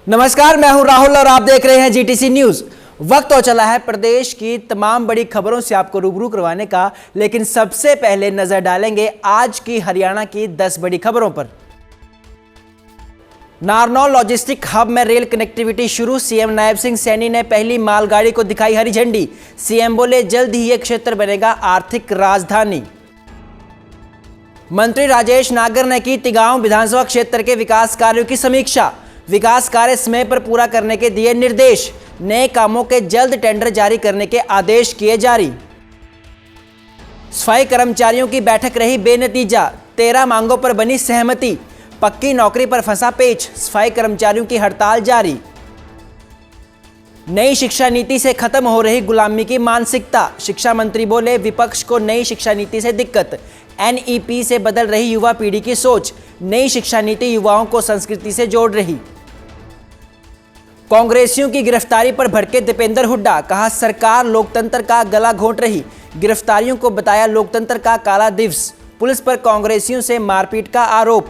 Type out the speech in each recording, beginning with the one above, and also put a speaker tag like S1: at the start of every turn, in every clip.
S1: नमस्कार, मैं हूं राहुल और आप देख रहे हैं जीटीसी न्यूज। वक्त हो चला है प्रदेश की तमाम बड़ी खबरों से आपको रूबरू करवाने का, लेकिन सबसे पहले नजर डालेंगे आज की हरियाणा की 10 बड़ी खबरों पर। नारनौल लॉजिस्टिक हब में रेल कनेक्टिविटी शुरू, सीएम नायब सिंह सैनी ने पहली मालगाड़ी को दिखाई हरी झंडी। सीएम बोले जल्द ही यह क्षेत्र बनेगा आर्थिक राजधानी। मंत्री राजेश नागर ने की तिगांव विधानसभा क्षेत्र के विकास कार्यों की समीक्षा। विकास कार्य समय पर पूरा करने के दिए निर्देश। नए कामों के जल्द टेंडर जारी करने के आदेश किए जारी। सफाई कर्मचारियों की बैठक रही बेनतीजा, 13 मांगों पर बनी सहमति। पक्की नौकरी पर फंसा पेच, सफाई कर्मचारियों की हड़ताल जारी। नई शिक्षा नीति से खत्म हो रही गुलामी की मानसिकता, शिक्षा मंत्री बोले विपक्ष को नई शिक्षा नीति से दिक्कत। एनईपी से बदल रही युवा पीढ़ी की सोच, नई शिक्षा नीति युवाओं को संस्कृति से जोड़ रही। कांग्रेसियों की गिरफ्तारी पर भड़के दीपेंद्र हुड्डा, कहा सरकार लोकतंत्र का गला घोंट रही। गिरफ्तारियों को बताया लोकतंत्र का काला दिवस। पुलिस पर कांग्रेसियों से मारपीट का आरोप।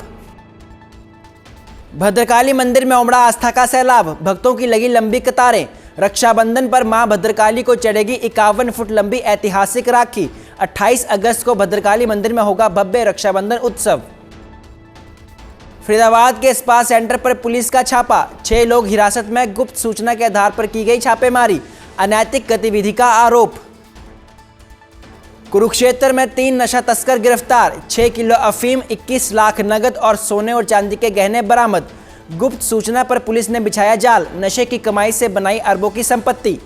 S1: भद्रकाली मंदिर में उमड़ा आस्था का सैलाब, भक्तों की लगी लंबी कतारें। रक्षाबंधन पर मां भद्रकाली को चढ़ेगी 51 फुट लंबी ऐतिहासिक राखी। 28 अगस्त को भद्रकाली मंदिर में होगा भव्य रक्षाबंधन उत्सव। फरीदाबाद के स्पा सेंटर पर पुलिस का छापा, 6 लोग हिरासत में, गुप्त सूचना के आधार पर की गई छापेमारी। अनैतिक गतिविधि का आरोप। कुरुक्षेत्र में 3 नशा तस्कर गिरफ्तार, 6 किलो अफीम, 21 लाख नगद और सोने और चांदी के गहने बरामद। गुप्त सूचना पर पुलिस ने बिछाया जाल, नशे की कमाई से बनाई अरबों की संपत्ति।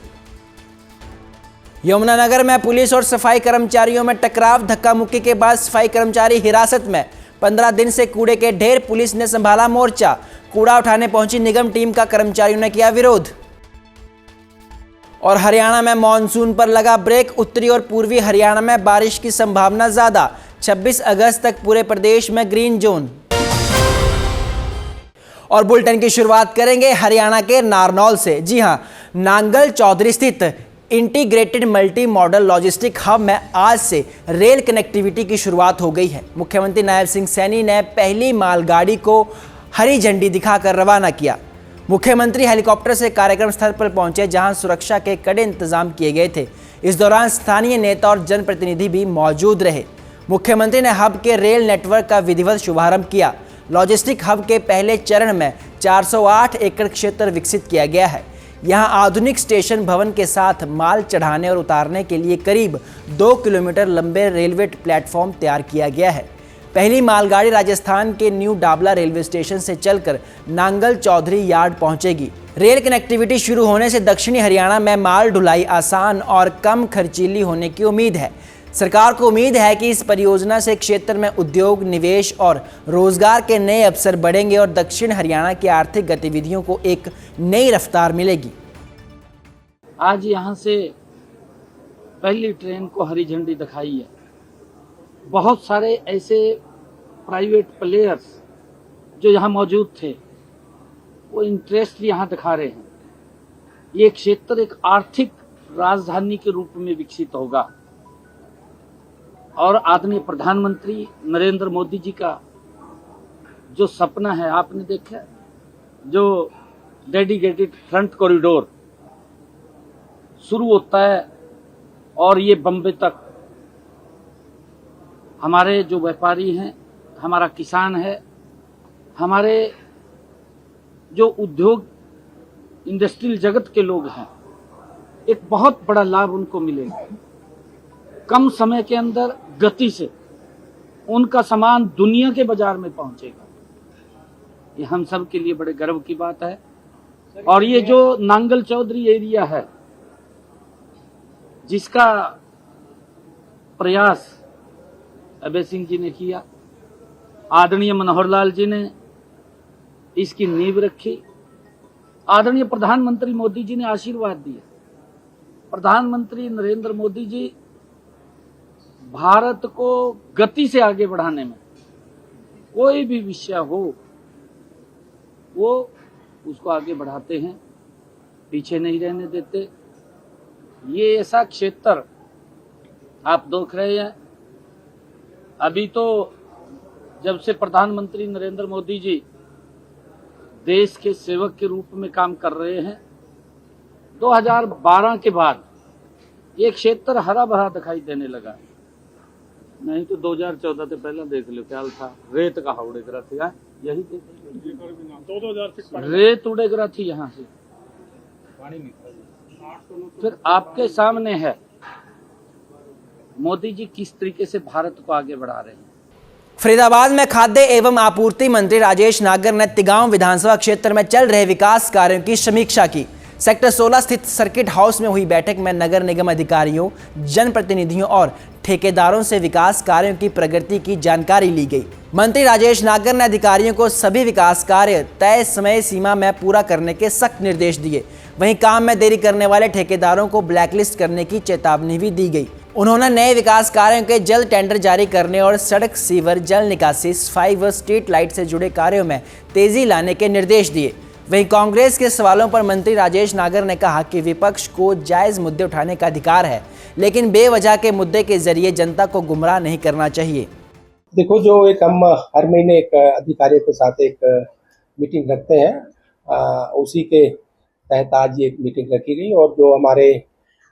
S1: यमुनानगर में पुलिस और सफाई कर्मचारियों में टकराव, धक्का मुक्की के बाद सफाई कर्मचारी हिरासत में। 15 दिन से कूड़े के ढेर, पुलिस ने संभाला मोर्चा। कूड़ा उठाने पहुंची निगम टीम का कर्मचारियों ने किया विरोध। और हरियाणा में मॉनसून पर लगा ब्रेक, उत्तरी और पूर्वी हरियाणा में बारिश की संभावना ज्यादा। 26 अगस्त तक पूरे प्रदेश में ग्रीन जोन। और बुलेटिन की शुरुआत करेंगे हरियाणा के नारनौल से। जी हां, नांगल चौधरी स्थित integrated multi modal logistic hub में आज से रेल कनेक्टिविटी की शुरुआत हो गई है। मुख्यमंत्री नायब सिंह सैनी ने पहली मालगाड़ी को हरी झंडी दिखाकर रवाना किया। मुख्यमंत्री हेलीकॉप्टर से कार्यक्रम स्थल पर पहुंचे, जहां सुरक्षा के कड़े इंतजाम किए गए थे। इस दौरान स्थानीय नेता और जनप्रतिनिधि भी मौजूद रहे। मुख्यमंत्री ने हब के रेल नेटवर्क का विधिवत शुभारंभ किया। लॉजिस्टिक हब के पहले चरण में 408 एकड़ क्षेत्र विकसित किया गया है। यहां आधुनिक स्टेशन भवन के साथ माल चढ़ाने और उतारने के लिए करीब 2 किलोमीटर लंबे रेलवे प्लेटफॉर्म तैयार किया गया है। पहली मालगाड़ी राजस्थान के न्यू डाबला रेलवे स्टेशन से चलकर नांगल चौधरी यार्ड पहुंचेगी। रेल कनेक्टिविटी शुरू होने से दक्षिणी हरियाणा में माल ढुलाई आसान और कम खर्चीली होने की उम्मीद है। सरकार को उम्मीद है कि इस परियोजना से क्षेत्र में उद्योग, निवेश और रोजगार के नए अवसर बढ़ेंगे और दक्षिण हरियाणा की आर्थिक गतिविधियों को एक नई रफ्तार मिलेगी।
S2: आज यहाँ से पहली ट्रेन को हरी झंडी दिखाई है। बहुत सारे ऐसे प्राइवेट प्लेयर्स जो यहाँ मौजूद थे, वो इंटरेस्ट यहाँ दिखा रहे हैं। ये क्षेत्र एक आर्थिक राजधानी के रूप में विकसित होगा और आदरणीय प्रधानमंत्री नरेंद्र मोदी जी का जो सपना है, आपने देखा, जो डेडिकेटेड फ्रंट कॉरिडोर शुरू होता है और ये बम्बे तक हमारे जो व्यापारी हैं, हमारा किसान है, हमारे जो उद्योग इंडस्ट्रियल जगत के लोग हैं, एक बहुत बड़ा लाभ उनको मिलेगा। कम समय के अंदर गति से उनका सामान दुनिया के बाजार में पहुंचेगा। ये हम सब के लिए बड़े गर्व की बात है। और ये जो नांगल चौधरी एरिया है, जिसका प्रयास अभय सिंह जी ने किया, आदरणीय मनोहर लाल जी ने इसकी नींव रखी, आदरणीय प्रधानमंत्री मोदी जी ने आशीर्वाद दिया। प्रधानमंत्री नरेंद्र मोदी जी भारत को गति से आगे बढ़ाने में कोई भी विषय हो, वो उसको आगे बढ़ाते हैं, पीछे नहीं रहने देते। ये ऐसा क्षेत्र आप देख रहे हैं। अभी तो जब से प्रधानमंत्री नरेंद्र मोदी जी देश के सेवक के रूप में काम कर रहे हैं। 2012 के बाद ये क्षेत्र हरा भरा दिखाई देने लगा, नहीं तो 2014 से पहले देख लो क्या था, रेत का उड़े करा था, यही रेत उड़े करा थी यहाँ से। फिर आपके सामने है मोदी जी किस तरीके से भारत को आगे बढ़ा रहे हैं।
S1: फरीदाबाद में खाद्य एवं आपूर्ति मंत्री राजेश नागर ने तिगांव विधानसभा क्षेत्र में चल रहे विकास कार्यों की समीक्षा की। सेक्टर 16 स्थित सर्किट हाउस में हुई बैठक में नगर निगम अधिकारियों, जनप्रतिनिधियों और ठेकेदारों से विकास कार्यों की प्रगति की जानकारी ली गई। मंत्री राजेश नागर ने अधिकारियों को सभी विकास कार्य तय समय सीमा में पूरा करने के सख्त निर्देश दिए। वहीं काम में देरी करने वाले ठेकेदारों को ब्लैकलिस्ट करने की चेतावनी भी दी गई। उन्होंने नए विकास कार्यों के जल्द टेंडर जारी करने और सड़क, सीवर, जल निकासी, सफाई व स्ट्रीट लाइट से जुड़े कार्यों में तेजी लाने के निर्देश दिए। वहीं कांग्रेस के सवालों पर मंत्री राजेश नागर ने कहा कि विपक्ष को जायज मुद्दे उठाने का अधिकार है, लेकिन बेवजह के मुद्दे के जरिए जनता को गुमराह नहीं करना चाहिए।
S3: देखो, जो एक हम हर महीने एक अधिकारियों के साथ एक मीटिंग रखते हैं, उसी के तहत आज ये एक मीटिंग रखी गई। और जो हमारे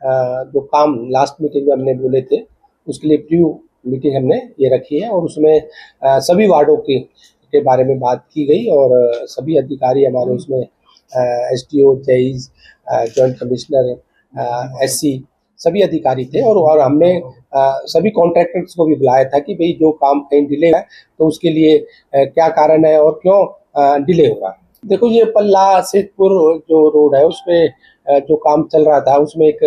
S3: जो काम लास्ट मीटिंग में हमने बोले थे, उसके लिए प्री मीटिंग हमने ये रखी है और उसमें सभी वार्डों के बारे में बात की गई और सभी अधिकारी हमारे उसमें SDO, JEs, joint commissioner, SC सभी अधिकारी थे। और हमने सभी कॉन्ट्रैक्टर्स को भी बुलाया था कि भाई जो काम कहीं डिले है तो उसके लिए क्या कारण है और क्यों डिले हो रहा है। देखो, ये पल्ला सेतपुर जो रोड है उसमें जो काम चल रहा था, उसमें एक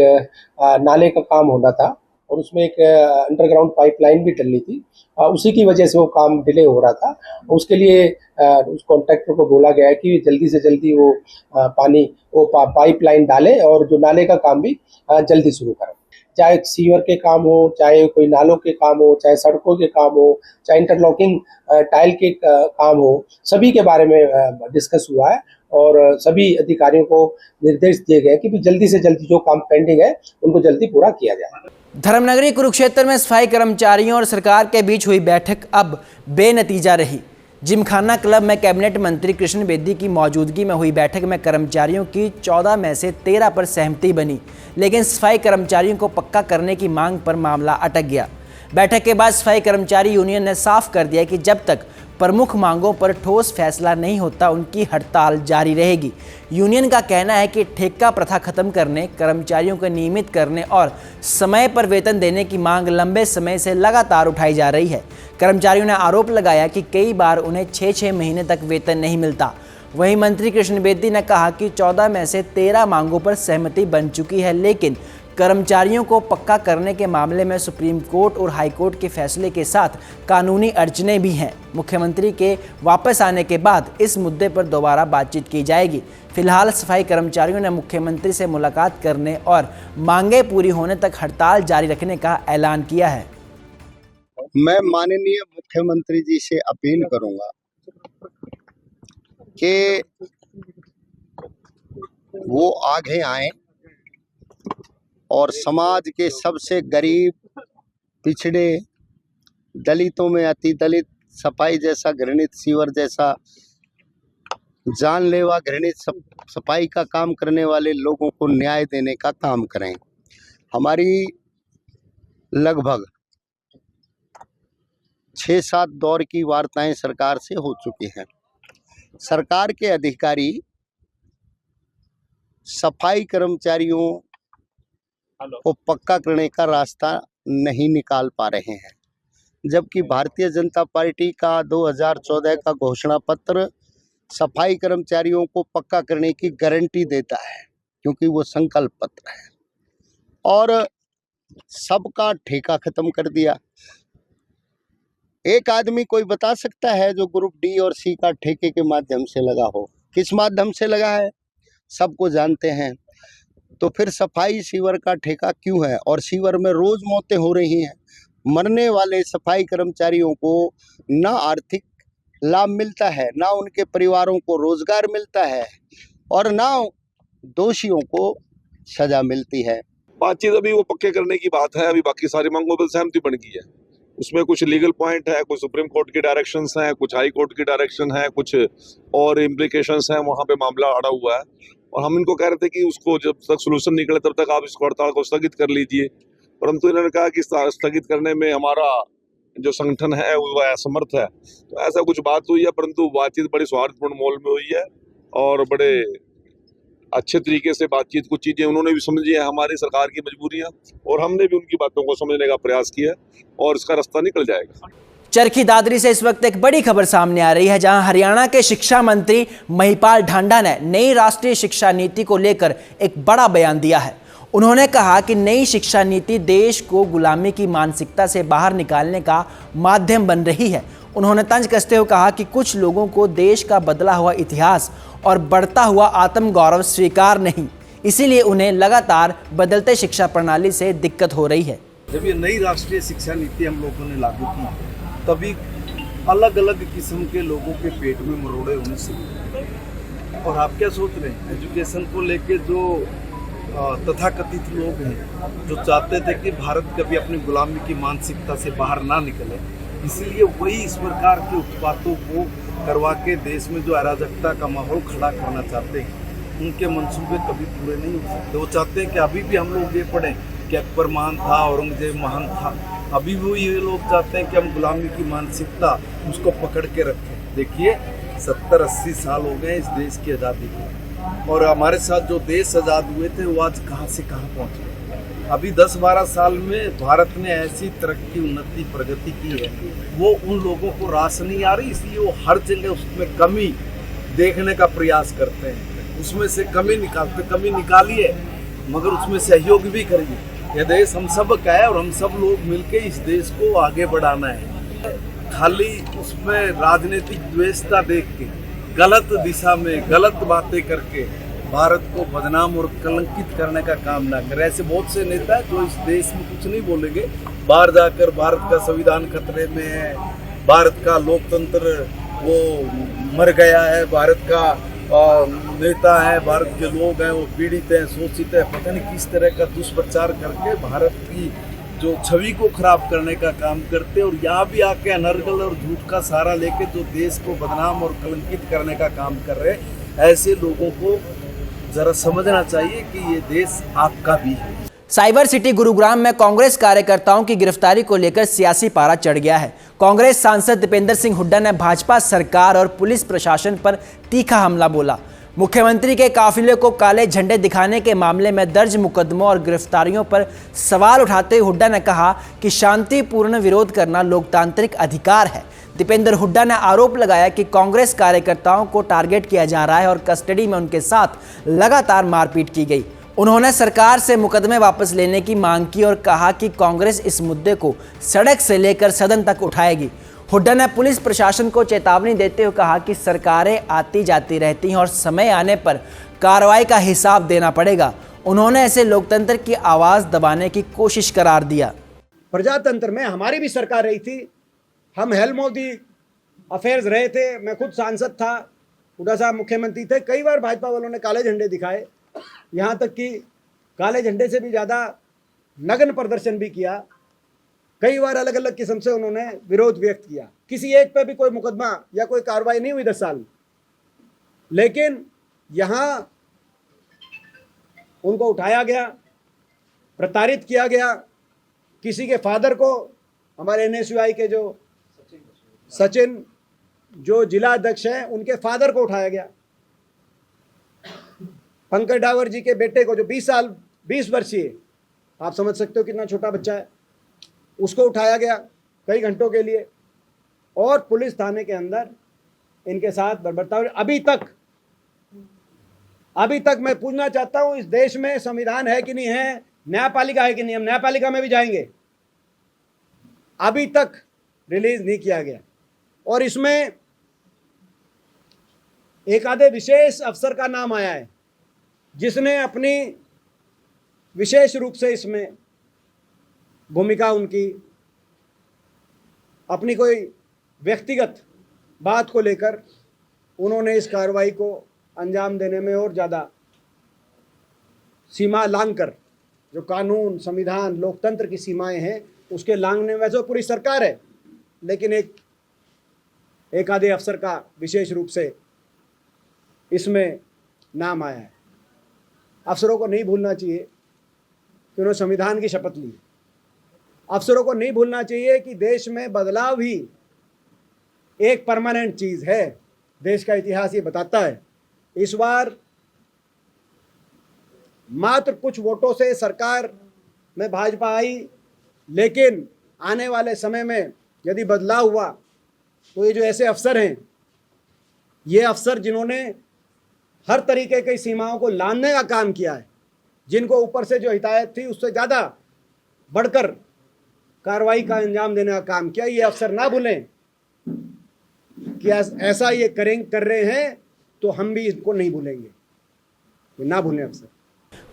S3: नाले का काम होना था और उसमें एक अंडरग्राउंड पाइपलाइन भी डलनी थी। उसी की वजह से वो काम डिले हो रहा था। उसके लिए उस कॉन्ट्रैक्टर को बोला गया है कि जल्दी से जल्दी वो पाइपलाइन डाले और जो नाले का काम भी जल्दी शुरू करें। चाहे सीवर के काम हो, चाहे कोई नालों के काम हो, चाहे सड़कों के काम हो, चाहे इंटरलॉकिंग टाइल के काम हो, सभी के बारे में डिस्कस हुआ है और सभी अधिकारियों को निर्देश दिए गए कि जल्दी से जल्दी जो काम पेंडिंग है उनको जल्दी पूरा किया जाए।
S1: धर्मनगरी कुरुक्षेत्र में सफाई कर्मचारियों और सरकार के बीच हुई बैठक अब बेनतीजा रही। जिमखाना क्लब में कैबिनेट मंत्री कृष्ण बेदी की मौजूदगी में हुई बैठक में कर्मचारियों की 14 में से 13 पर सहमति बनी, लेकिन सफाई कर्मचारियों को पक्का करने की मांग पर मामला अटक गया। बैठक के बाद सफाई कर्मचारी यूनियन ने साफ कर दिया कि जब तक प्रमुख मांगों पर ठोस फैसला नहीं होता उनकी हड़ताल जारी रहेगी। यूनियन का कहना है कि ठेका प्रथा खत्म करने, कर्मचारियों को नियमित करने और समय पर वेतन देने की मांग लंबे समय से लगातार उठाई जा रही है। कर्मचारियों ने आरोप लगाया कि कई बार उन्हें 6-6 महीने तक वेतन नहीं मिलता। वहीं मंत्री कृष्ण बेदी ने कहा कि 14 में से 13 मांगों पर सहमति बन चुकी है, लेकिन कर्मचारियों को पक्का करने के मामले में सुप्रीम कोर्ट और हाई कोर्ट के फैसले के साथ कानूनी अड़चनें भी हैं। मुख्यमंत्री के वापस आने के बाद इस मुद्दे पर दोबारा बातचीत की जाएगी। फिलहाल सफाई कर्मचारियों ने मुख्यमंत्री से मुलाकात करने और मांगे पूरी होने तक हड़ताल जारी रखने का ऐलान किया है।
S4: मैं माननीय मुख्यमंत्री जी से अपील करूंगा कि वो आगे आए और समाज के सबसे गरीब, पिछड़े, दलितों में अति दलित, सफाई जैसा घृणित, सीवर जैसा जानलेवा घृणित सफाई का काम करने वाले लोगों को न्याय देने का काम करें। हमारी लगभग 6-7 दौर की वार्ताएं सरकार से हो चुकी हैं। सरकार के अधिकारी सफाई कर्मचारियों को पक्का करने का रास्ता नहीं निकाल पा रहे हैं, जबकि भारतीय जनता पार्टी का 2014 का घोषणा पत्र सफाई कर्मचारियों को पक्का करने की गारंटी देता है, क्योंकि वो संकल्प पत्र है। और सबका ठेका खत्म कर दिया। एक आदमी कोई बता सकता है जो ग्रुप डी और सी का ठेके के माध्यम से लगा हो? किस माध्यम से लगा है सबको जानते हैं। तो फिर सफाई सीवर का ठेका क्यों है? और सीवर में रोज मौतें हो रही हैं। मरने वाले सफाई कर्मचारियों को ना आर्थिक लाभ मिलता है, ना उनके परिवारों को रोजगार मिलता है और ना दोषियों को सजा मिलती है।
S5: बातचीत अभी वो पक्के करने की बात है, अभी बाकी सारी मांगों पर सहमति बन गई है। उसमें कुछ लीगल पॉइंट है, कुछ सुप्रीम कोर्ट की डायरेक्शंस हैं, कुछ हाई कोर्ट की डायरेक्शन है, कुछ और इम्प्लीकेशंस हैं, वहां पे मामला अड़ा हुआ है। और हम इनको कह रहे थे कि उसको जब तक सोल्यूशन निकले तब तक आप इस हड़ताल को स्थगित कर लीजिए, परंतु इन्होंने कहा कि स्थगित करने में हमारा जो संगठन है वो असमर्थ है। तो ऐसा कुछ बात हुई है, परंतु बातचीत बड़ी सौहार्दपूर्ण माहौल में हुई है और बड़े अच्छे तरीके से बातचीत, कुछ चीजें उन्होंने भी समझी है हमारी सरकार की मजबूरियां, और हमने भी उनकी बातों को समझने का प्रयास किया और इसका रास्ता निकल जाएगा।
S1: चरखी दादरी से इस वक्त एक बड़ी खबर सामने आ रही है, जहां हरियाणा के शिक्षा मंत्री महिपाल ढांडा ने नई राष्ट्रीय शिक्षा नीति को लेकर एक बड़ा बयान दिया है। उन्होंने कहा कि नई शिक्षा नीति देश को गुलामी की मानसिकता से बाहर निकालने का माध्यम बन रही है। उन्होंने तंज कसते हुए कहा कि कुछ लोगों को देश का बदला हुआ इतिहास और बढ़ता हुआ आत्म गौरव स्वीकार नहीं, इसीलिए उन्हें लगातार बदलते शिक्षा प्रणाली से दिक्कत हो रही है।
S6: जब ये नई राष्ट्रीय शिक्षा नीति हम लोगों ने लागू की, तभी अलग अलग किस्म के लोगों के पेट में मरोड़े होने से, और आप क्या सोच रहे हैं, एजुकेशन को लेके जो तथाकथित लोग हैं जो चाहते थे कि भारत कभी अपनी गुलामी की मानसिकता से बाहर ना निकले, इसीलिए वही इस प्रकार के उत्पातों को करवा के देश में जो अराजकता का माहौल खड़ा करना चाहते हैं, उनके मंसूबे कभी पूरे नहीं हो सकते। वो चाहते हैं कि अभी भी हम लोग ये पढ़ें कि अकबर महान था, औरंगजेब महान था, अभी भी ये लोग चाहते हैं कि हम गुलामी की मानसिकता उसको पकड़ के रखें। देखिए 70-80 साल हो गए इस देश की आज़ादी को, और हमारे साथ जो देश आज़ाद हुए थे वो आज कहाँ से कहाँ पहुँच गए। अभी 10-12 साल में भारत ने ऐसी तरक्की, उन्नति, प्रगति की है, वो उन लोगों को रास नहीं आ रही, इसलिए वो हर जगह उसमें कमी देखने का प्रयास करते हैं, उसमें से कमी निकालते। कमी निकालिए मगर उसमें सहयोग भी करिए। यह देश हम सब का है और हम सब लोग मिलके इस देश को आगे बढ़ाना है। खाली उसमें राजनीतिक द्वेषता देख के, गलत दिशा में गलत बातें करके भारत को बदनाम और कलंकित करने का काम ना करें। ऐसे बहुत से नेता हैं जो इस देश में कुछ नहीं बोलेंगे, बाहर जाकर भारत का संविधान खतरे में है, भारत का लोकतंत्र वो मर गया है, भारत का नेता है, भारत के लोग हैं वो पीड़ित हैं, शोषित है, पता नहीं किस तरह का दुष्प्रचार करके भारत की जो छवि को खराब करने का काम करते, और यहाँ भी आके अनर्गल और झूठ का सहारा लेके जो देश को बदनाम और कलंकित करने का काम कर रहे हैं, ऐसे लोगों को जरा समझना चाहिए कि ये देश आपका भी है।
S1: साइबर सिटी गुरुग्राम में कांग्रेस कार्यकर्ताओं की गिरफ्तारी को लेकर सियासी पारा चढ़ गया है। कांग्रेस सांसद दीपेंद्र सिंह हुड्डा ने भाजपा सरकार और पुलिस प्रशासन पर तीखा हमला बोला। मुख्यमंत्री के काफिले को काले झंडे दिखाने के मामले में दर्ज मुकदमों और गिरफ्तारियों पर सवाल उठाते हुए हुड्डा ने कहा कि शांतिपूर्ण विरोध करना लोकतांत्रिक अधिकार है। दीपेंद्र हुड्डा ने आरोप लगाया कि कांग्रेस कार्यकर्ताओं को टारगेट किया जा रहा है और कस्टडी में उनके साथ लगातार मारपीट की गई। उन्होंने सरकार से मुकदमे वापस लेने की मांग की और कहा कि कांग्रेस इस मुद्दे को सड़क से लेकर सदन तक उठाएगी। हुड्डा ने पुलिस प्रशासन को चेतावनी देते हुए कहा कि सरकारें आती जाती रहती हैं और समय आने पर कार्रवाई का हिसाब देना पड़ेगा। उन्होंने ऐसे लोकतंत्र की आवाज़ दबाने की कोशिश करार दिया।
S7: प्रजातंत्र में हमारी भी सरकार रही थी, हम हेल मोदी अफेयर्स रहे थे, मैं खुद सांसद था, हुड्डा साहब मुख्यमंत्री थे। कई बार भाजपा वालों ने काले झंडे दिखाए, यहाँ तक कि काले झंडे से भी ज़्यादा नग्न प्रदर्शन भी किया। कई बार अलग अलग किस्म से उन्होंने विरोध व्यक्त किया। किसी एक पे भी कोई मुकदमा या कोई कार्रवाई नहीं हुई 10 साल में, लेकिन यहाँ उनको उठाया गया, प्रताड़ित किया गया। किसी के फादर को, हमारे NSUI के जो सचिन जो जिला अध्यक्ष हैं, उनके फादर को उठाया गया। पंकज डावर जी के बेटे को जो 20 वर्षीय, आप समझ सकते हो कितना छोटा बच्चा है, उसको उठाया गया कई घंटों के लिए, और पुलिस थाने के अंदर इनके साथ बर्बरता। अभी तक मैं पूछना चाहता हूं, इस देश में संविधान है कि नहीं है, न्यायपालिका है कि नहीं? हम न्यायपालिका में भी जाएंगे। अभी तक रिलीज नहीं किया गया, और इसमें एक आधे विशेष अफसर का नाम आया है जिसने अपनी विशेष रूप से इसमें भूमिका, उनकी अपनी कोई व्यक्तिगत बात को लेकर उन्होंने इस कार्रवाई को अंजाम देने में और ज़्यादा सीमा लांघकर, जो कानून, संविधान, लोकतंत्र की सीमाएं हैं, उसके लांघने में वैसे पूरी सरकार है, लेकिन एक आधे अफसर का विशेष रूप से इसमें नाम आया है। अफसरों को नहीं भूलना चाहिए कि उन्होंने संविधान की शपथ ली। अफसरों को नहीं भूलना चाहिए कि देश में बदलाव भी एक परमानेंट चीज़ है। देश का इतिहास ये बताता है। इस बार मात्र कुछ वोटों से सरकार में भाजपा आई, लेकिन आने वाले समय में यदि बदलाव हुआ तो ये जो ऐसे अफसर हैं, ये अफसर जिन्होंने हर तरीके की सीमाओं को लांघने का काम किया है, जिनको ऊपर से जो हिदायत थी उससे ज़्यादा बढ़कर कार्रवाई का अंजाम देने का काम किया, ये अफसर ना भूलें कि ऐसा ये कर रहे हैं तो हम भी इसको नहीं भूलेंगे, ये ना भूलें अफसर।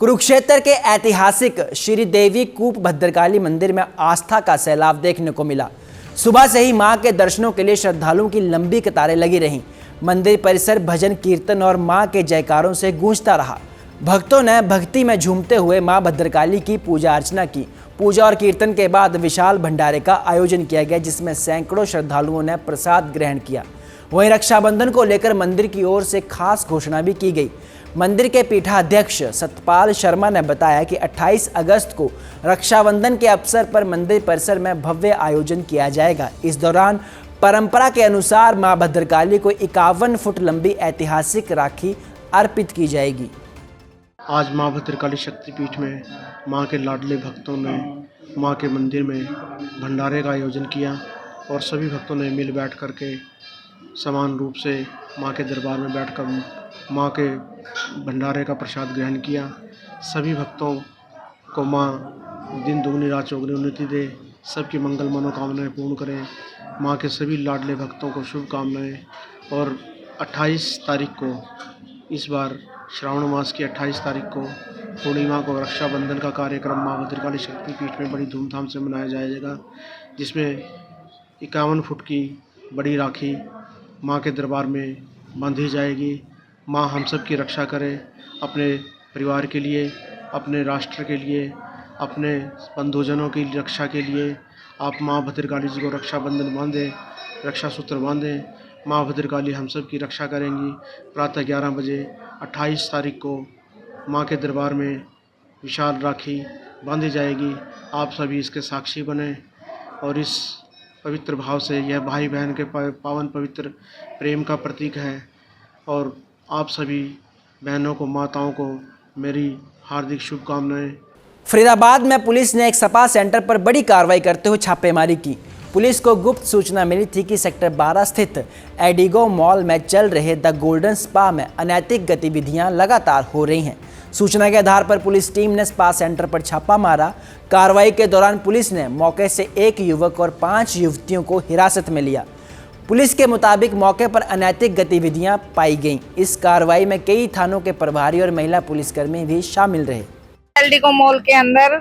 S1: कुरुक्षेत्र के ऐतिहासिक श्री देवी कूप भद्रकाली मंदिर में आस्था का सैलाब देखने को मिला। सुबह से ही मां के दर्शनों के लिए श्रद्धालुओं की लंबी कतारें लगी रहीं। मंदिर परिसर भजन कीर्तन और मां के जयकारों से गूंजता रहा। भक्तों ने भक्ति में झूमते हुए मां भद्रकाली की पूजा अर्चना की। पूजा और कीर्तन के बाद विशाल भंडारे का आयोजन किया गया, जिसमें सैकड़ों श्रद्धालुओं ने प्रसाद ग्रहण किया। वहीं रक्षाबंधन को लेकर मंदिर की ओर से खास घोषणा भी की गई। मंदिर के पीठाध्यक्ष सतपाल शर्मा ने बताया कि 28 अगस्त को रक्षाबंधन के अवसर पर मंदिर परिसर में भव्य आयोजन किया जाएगा। इस दौरान परंपरा के अनुसार मां भद्रकाली को 51 फुट लंबी ऐतिहासिक राखी अर्पित की जाएगी।
S8: आज मां भद्रकाली शक्तिपीठ में मां के लाडले भक्तों ने मां के मंदिर में भंडारे का आयोजन किया और सभी भक्तों ने मिल बैठ करके समान रूप से मां के दरबार में बैठकर मां के भंडारे का प्रसाद ग्रहण किया। सभी भक्तों को मां दिन दुगनी रात चौगुनी उन्नति दे, सबकी मंगल मनोकामनाएं पूर्ण करें। मां के सभी लाडले भक्तों को शुभकामनाएं। और 28 तारीख को, इस बार श्रावण मास की 28 तारीख को पूर्णिमा को रक्षाबंधन का कार्यक्रम मां भद्रकाली शक्तिपीठ में बड़ी धूमधाम से मनाया जाएगा, जिसमें 51 फुट की बड़ी राखी मां के दरबार में बांधी जाएगी। मां हम सब की रक्षा करे, अपने परिवार के लिए, अपने राष्ट्र के लिए, अपने बंधुजनों की रक्षा के लिए आप मां भद्रकाली जी को रक्षाबंधन बांधें, रक्षा सूत्र बांधें। मां भद्रकाली हम सब की रक्षा करेंगी। प्रातः 11 बजे 28 तारीख को मां के दरबार में विशाल राखी बांधी जाएगी। आप सभी इसके साक्षी बने और इस पवित्र भाव से, यह भाई बहन के पावन पवित्र प्रेम का प्रतीक है। और आप सभी बहनों को, माताओं को मेरी हार्दिक शुभकामनाएं।
S1: फरीदाबाद में पुलिस ने एक सपा सेंटर पर बड़ी कार्रवाई करते हुए छापेमारी की। पुलिस को गुप्त सूचना मिली थी कि सेक्टर 12 स्थित एडिगो मॉल में चल रहे द गोल्डन स्पा में अनैतिक गतिविधियां लगातार हो रही हैं। सूचना के आधार पर पुलिस टीम ने स्पा सेंटर पर छापा मारा। कार्रवाई के दौरान पुलिस ने मौके से 1 युवक और 5 युवतियों को हिरासत में लिया। पुलिस के मुताबिक मौके पर अनैतिक गतिविधियां पाई गईं। इस कार्रवाई में कई थानों के प्रभारी और महिला पुलिसकर्मी भी शामिल रहे।
S9: एडिगो मॉल के अंदर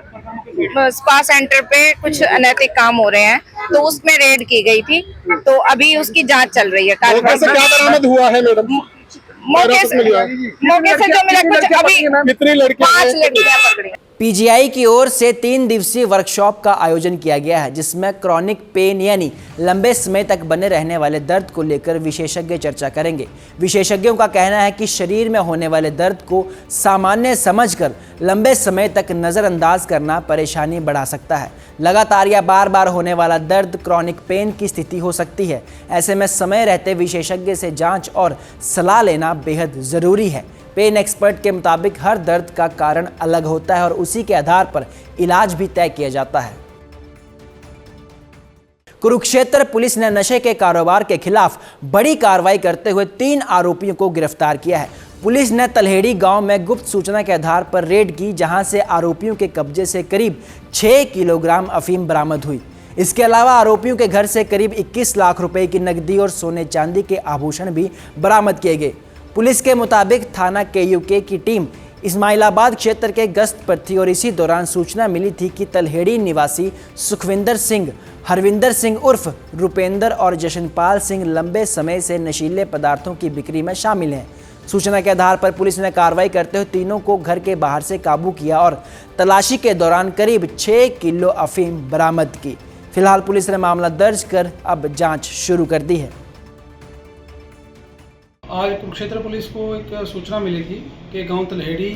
S9: स्पा सेंटर पे कुछ अनैतिक काम हो रहे हैं, तो उसमें रेड की गई थी। तो अभी उसकी जांच चल रही है।
S10: क्या बरामद हुआ है मैडम?
S9: मौके से जो मिला कुछ, अभी
S10: कितनी लड़कियां
S9: 5 लड़कियां पकड़ी।
S1: पीजीआई की ओर से 3 दिवसीय वर्कशॉप का आयोजन किया गया है, जिसमें क्रॉनिक पेन यानी लंबे समय तक बने रहने वाले दर्द को लेकर विशेषज्ञ चर्चा करेंगे। विशेषज्ञों का कहना है कि शरीर में होने वाले दर्द को सामान्य समझकर लंबे समय तक नज़रअंदाज करना परेशानी बढ़ा सकता है। लगातार या बार बार होने वाला दर्द क्रॉनिक पेन की स्थिति हो सकती है। ऐसे में समय रहते विशेषज्ञ से जाँच और सलाह लेना बेहद ज़रूरी है। पेन एक्सपर्ट के मुताबिक हर दर्द का कारण अलग होता है और उसी के आधार पर इलाज भी तय किया जाता है। कुरुक्षेत्र पुलिस ने नशे के कारोबार के खिलाफ बड़ी कार्रवाई करते हुए 3 आरोपियों को गिरफ्तार किया है। पुलिस ने तलहेड़ी गांव में गुप्त सूचना के आधार पर रेड की, जहां से आरोपियों के कब्जे से करीब 6 किलोग्राम अफीम बरामद हुई। इसके अलावा आरोपियों के घर से करीब 21 लाख रुपए की नकदी और सोने चांदी के आभूषण भी बरामद किए गए। पुलिस के मुताबिक थाना केयूके की टीम इस्माइलाबाद क्षेत्र के गश्त पर थी और इसी दौरान सूचना मिली थी कि तलहेड़ी निवासी सुखविंदर सिंह, हरविंदर सिंह उर्फ रुपेंद्र और जशनपाल सिंह लंबे समय से नशीले पदार्थों की बिक्री में शामिल हैं। सूचना के आधार पर पुलिस ने कार्रवाई करते हुए तीनों को घर के बाहर से काबू किया और तलाशी के दौरान करीब 6 किलो अफीम बरामद की। फिलहाल पुलिस ने मामला दर्ज कर अब जांच शुरू कर दी है।
S11: आज कुरुक्षेत्र पुलिस को एक सूचना मिली थी कि गांव तलहेड़ी,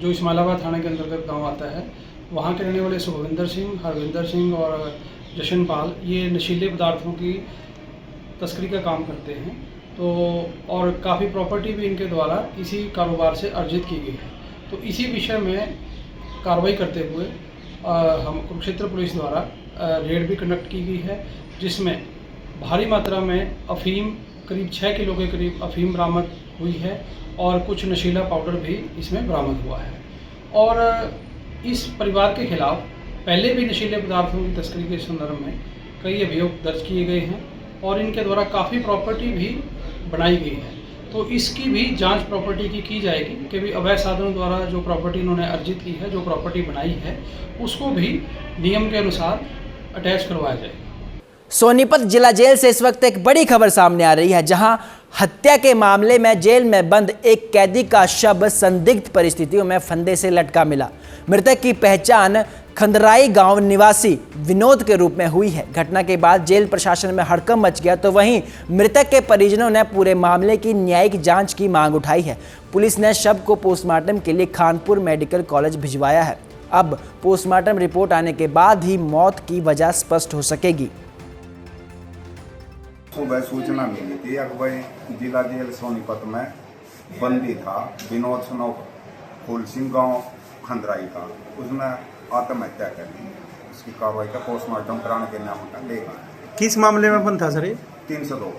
S11: जो इस्माइलाबाद थाने के अंतर्गत गांव आता है, वहां के रहने वाले सुखविंदर सिंह, हरविंदर सिंह और जशनपाल ये नशीले पदार्थों की तस्करी का काम करते हैं। तो और काफ़ी प्रॉपर्टी भी इनके द्वारा इसी कारोबार से अर्जित की गई है। तो इसी विषय में कार्रवाई करते हुए हम कुरुक्षेत्र पुलिस द्वारा रेड भी कंडक्ट की गई है, जिसमें भारी मात्रा में अफीम, करीब 6 किलो के करीब अफीम बरामद हुई है और कुछ नशीला पाउडर भी इसमें बरामद हुआ है। और इस परिवार के खिलाफ पहले भी नशीले पदार्थों की तस्करी के संदर्भ में कई अभियोग दर्ज किए गए हैं और इनके द्वारा काफ़ी प्रॉपर्टी भी बनाई गई है। तो इसकी भी जांच प्रॉपर्टी की जाएगी कि भी अवैध साधनों द्वारा जो प्रॉपर्टी इन्होंने अर्जित की है, जो प्रॉपर्टी बनाई है, उसको भी नियम के अनुसार अटैच करवाया जाएगा।
S1: सोनीपत जिला जेल से इस वक्त एक बड़ी खबर सामने आ रही है, जहां हत्या के मामले में जेल में बंद एक कैदी का शव संदिग्ध परिस्थितियों में फंदे से लटका मिला। मृतक की पहचान खंदराई गांव निवासी विनोद के रूप में हुई है। घटना के बाद जेल प्रशासन में हड़कंप मच गया, तो वहीं मृतक के परिजनों ने पूरे मामले की न्यायिक जांच की मांग उठाई है। पुलिस ने शव को पोस्टमार्टम के लिए खानपुर मेडिकल कॉलेज भिजवाया है। अब पोस्टमार्टम रिपोर्ट आने के बाद ही मौत की वजह स्पष्ट हो सकेगी।
S12: सुबह सूचना मिली थी अकबर जिला जेल सोनीपत में बंदी था विनोद सनोफ फूल सिंह गाँव खंदराई का, उसने आत्महत्या कर ली। उसकी कार्रवाई का पोस्टमार्टम कराने के नाम का लेगा।
S10: किस मामले में बंद था सर?
S12: 302।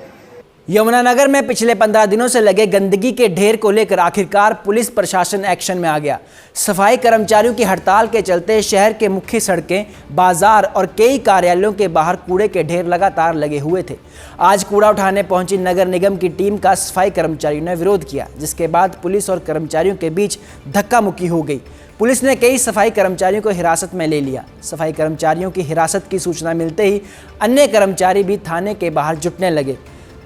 S1: यमुनानगर में पिछले 15 दिनों से लगे गंदगी के ढेर को लेकर आखिरकार पुलिस प्रशासन एक्शन में आ गया। सफाई कर्मचारियों की हड़ताल के चलते शहर के मुख्य सड़कें, बाजार और कई कार्यालयों के बाहर कूड़े के ढेर लगातार लगे हुए थे। आज कूड़ा उठाने पहुंची नगर निगम की टीम का सफाई कर्मचारियों ने विरोध किया, जिसके बाद पुलिस और कर्मचारियों के बीच धक्का मुक्की हो गई। पुलिस ने कई सफाई कर्मचारियों को हिरासत में ले लिया। सफाई कर्मचारियों की हिरासत की सूचना मिलते ही अन्य कर्मचारी भी थाने के बाहर जुटने लगे।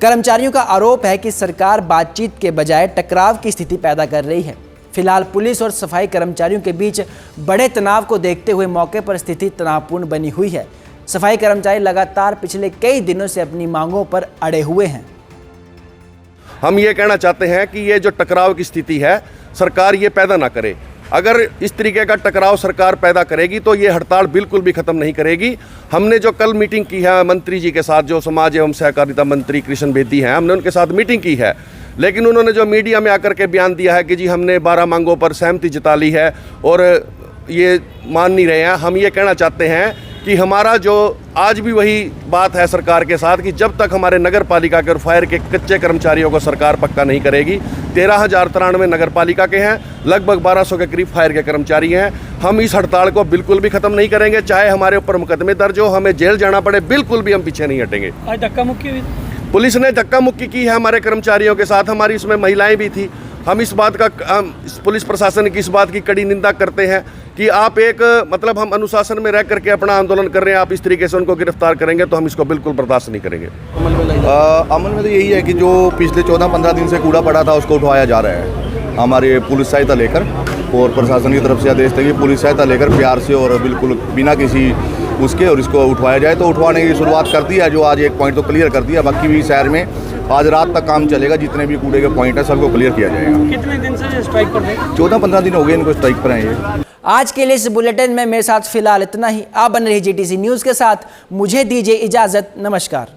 S1: कर्मचारियों का आरोप है कि सरकार बातचीत के बजाय टकराव की स्थिति पैदा कर रही है। फिलहाल पुलिस और सफाई कर्मचारियों के बीच बड़े तनाव को देखते हुए मौके पर स्थिति तनावपूर्ण बनी हुई है। सफाई कर्मचारी लगातार पिछले कई दिनों से अपनी मांगों पर अड़े हुए हैं।
S13: हम ये कहना चाहते हैं कि ये जो टकराव की स्थिति है, सरकार ये पैदा ना करे। अगर इस तरीके का टकराव सरकार पैदा करेगी तो ये हड़ताल बिल्कुल भी खत्म नहीं करेगी। हमने जो कल मीटिंग की है मंत्री जी के साथ, जो समाज एवं सहकारिता मंत्री कृष्ण बेदी हैं, हमने उनके साथ मीटिंग की है, लेकिन उन्होंने जो मीडिया में आकर के बयान दिया है कि जी हमने 12 मांगों पर सहमति जता ली है और ये मान नहीं रहे हैं। हम ये कहना चाहते हैं कि हमारा जो आज भी वही बात है सरकार के साथ कि जब तक हमारे नगर पालिका के और फायर के कच्चे कर्मचारियों को सरकार पक्का नहीं करेगी। 13,093 नगर पालिका के हैं, लगभग 1200 के करीब फायर के कर्मचारी हैं। हम इस हड़ताल को बिल्कुल भी खत्म नहीं करेंगे, चाहे हमारे ऊपर मुकदमे दर्ज हो, हमें जेल जाना पड़े, बिल्कुल भी हम पीछे नहीं हटेंगे।
S11: आज धक्का मुक्की हुई,
S13: पुलिस ने धक्का मुक्की की है हमारे कर्मचारियों के साथ, हमारी इसमें महिलाएं भी थी। हम इस बात का पुलिस प्रशासन की इस बात की कड़ी निंदा करते हैं कि आप एक मतलब हम अनुशासन में रह करके अपना आंदोलन कर रहे हैं, आप इस तरीके से उनको गिरफ्तार करेंगे तो हम इसको बिल्कुल बर्दाश्त नहीं करेंगे।
S14: अमल में तो यही है कि जो पिछले 14-15 दिन से कूड़ा पड़ा था उसको उठवाया जा रहा है हमारे पुलिस सहायता लेकर, और प्रशासन की तरफ से आदेश था कि पुलिस सहायता लेकर प्यार से और बिल्कुल बिना किसी उसके और इसको उठवाया जाए। तो उठवाने की शुरुआत कर दी है, जो आज एक पॉइंट तो क्लियर कर दिया, बाकी भी शहर में आज रात तक काम चलेगा। जितने भी कूड़े के पॉइंट है सबको क्लियर किया जाएगा।
S11: कितने दिन से स्ट्राइक पर थे?
S14: 14-15 दिन हो गए इनको स्ट्राइक पर हैं ये।
S1: आज के लिए इस बुलेटिन में मेरे साथ फिलहाल इतना ही। आप बन रही GTC न्यूज़ के साथ, मुझे दीजिए इजाज़त। नमस्कार।